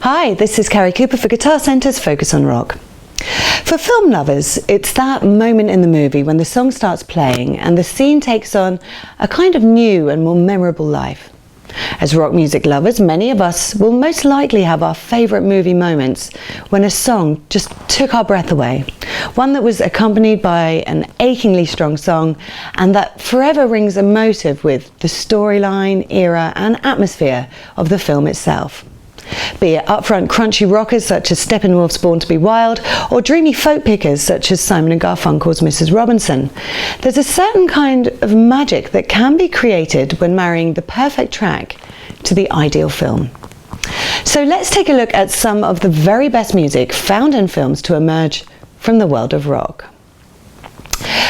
Hi, this is Carrie Cooper for Guitar Centre's Focus on Rock. For film lovers, it's that moment in the movie when the song starts playing and the scene takes on a kind of new and more memorable life. As rock music lovers, many of us will most likely have our favourite movie moments when a song just took our breath away. One that was accompanied by an achingly strong song and that forever rings emotive with the storyline, era and atmosphere of the film itself. Be it upfront crunchy rockers such as Steppenwolf's Born to be Wild or dreamy folk pickers such as Simon & Garfunkel's Mrs. Robinson, there's a certain kind of magic that can be created when marrying the perfect track to the ideal film. So let's take a look at some of the very best music found in films to emerge from the world of rock.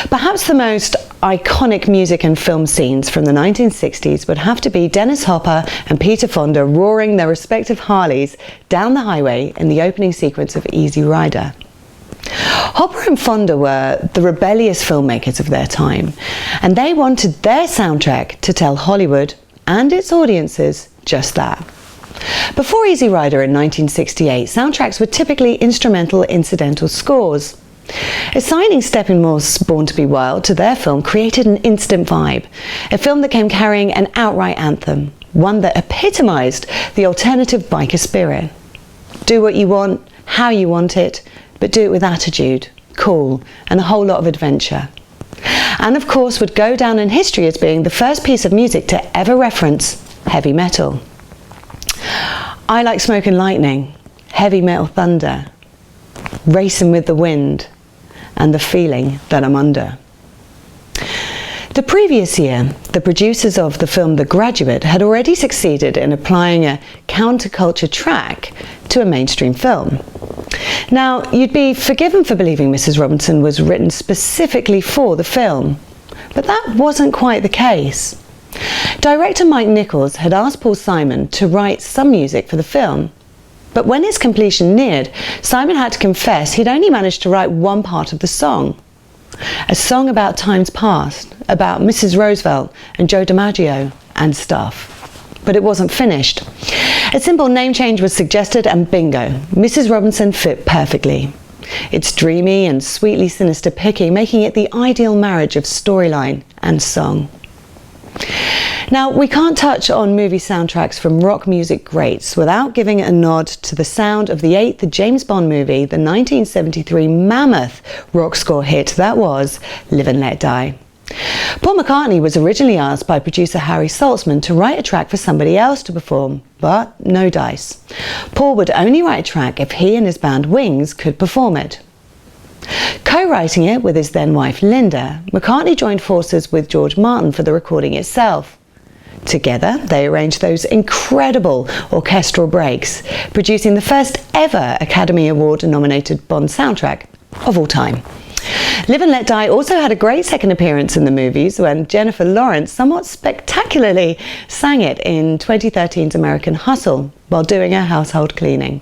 Perhaps the most iconic music and film scenes from the 1960s would have to be Dennis Hopper and Peter Fonda roaring their respective Harleys down the highway in the opening sequence of Easy Rider. Hopper and Fonda were the rebellious filmmakers of their time, and they wanted their soundtrack to tell Hollywood and its audiences just that. Before Easy Rider in 1968, soundtracks were typically instrumental incidental scores. Assigning Steppenwolf's Born to be Wild to their film created an instant vibe, a film that came carrying an outright anthem, one that epitomised the alternative biker spirit. Do what you want, how you want it, but do it with attitude, cool, and a whole lot of adventure. And of course would go down in history as being the first piece of music to ever reference heavy metal. I Like Smoke and Lightning, Heavy Metal Thunder, Racing with the Wind, and The Feeling That I'm Under. The previous year, the producers of the film The Graduate had already succeeded in applying a counterculture track to a mainstream film. Now, you'd be forgiven for believing Mrs. Robinson was written specifically for the film, but that wasn't quite the case. Director Mike Nichols had asked Paul Simon to write some music for the film, but when its completion neared, Simon had to confess he'd only managed to write one part of the song. A song about times past, about Mrs. Roosevelt and Joe DiMaggio and stuff. But it wasn't finished. A simple name change was suggested and bingo, Mrs. Robinson fit perfectly. It's dreamy and sweetly sinister picking, making it the ideal marriage of storyline and song. Now, we can't touch on movie soundtracks from rock music greats without giving a nod to the sound of the eighth James Bond movie, the 1973 mammoth rock score hit that was Live and Let Die. Paul McCartney was originally asked by producer Harry Saltzman to write a track for somebody else to perform, but no dice. Paul would only write a track if he and his band Wings could perform it. Co-writing it with his then wife Linda, McCartney joined forces with George Martin for the recording itself. Together, they arranged those incredible orchestral breaks, producing the first ever Academy Award nominated Bond soundtrack of all time. Live and Let Die also had a great second appearance in the movies when Jennifer Lawrence somewhat spectacularly sang it in 2013's American Hustle while doing her household cleaning.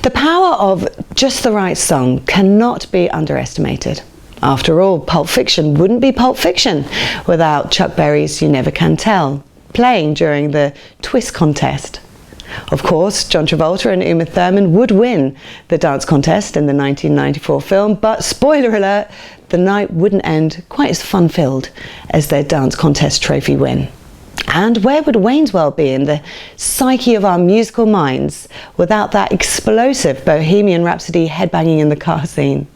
The power of just the right song cannot be underestimated. After all, Pulp Fiction wouldn't be Pulp Fiction without Chuck Berry's You Never Can Tell, playing during the Twist contest. Of course, John Travolta and Uma Thurman would win the dance contest in the 1994 film, but spoiler alert, the night wouldn't end quite as fun-filled as their dance contest trophy win. And where would Wayne's World be in the psyche of our musical minds without that explosive Bohemian Rhapsody headbanging in the car scene?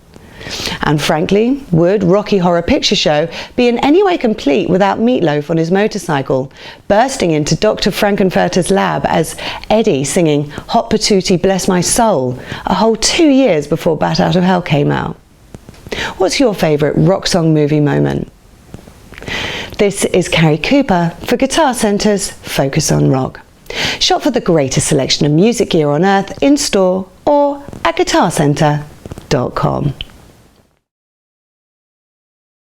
And frankly, would Rocky Horror Picture Show be in any way complete without Meatloaf on his motorcycle, bursting into Dr. Frankenfurter's lab as Eddie singing Hot Patootie Bless My Soul a whole 2 years before Bat Out of Hell came out? What's your favourite rock song movie moment? This is Carrie Cooper for Guitar Centre's Focus on Rock. Shop for the greatest selection of music gear on earth in store or at guitarcentre.com.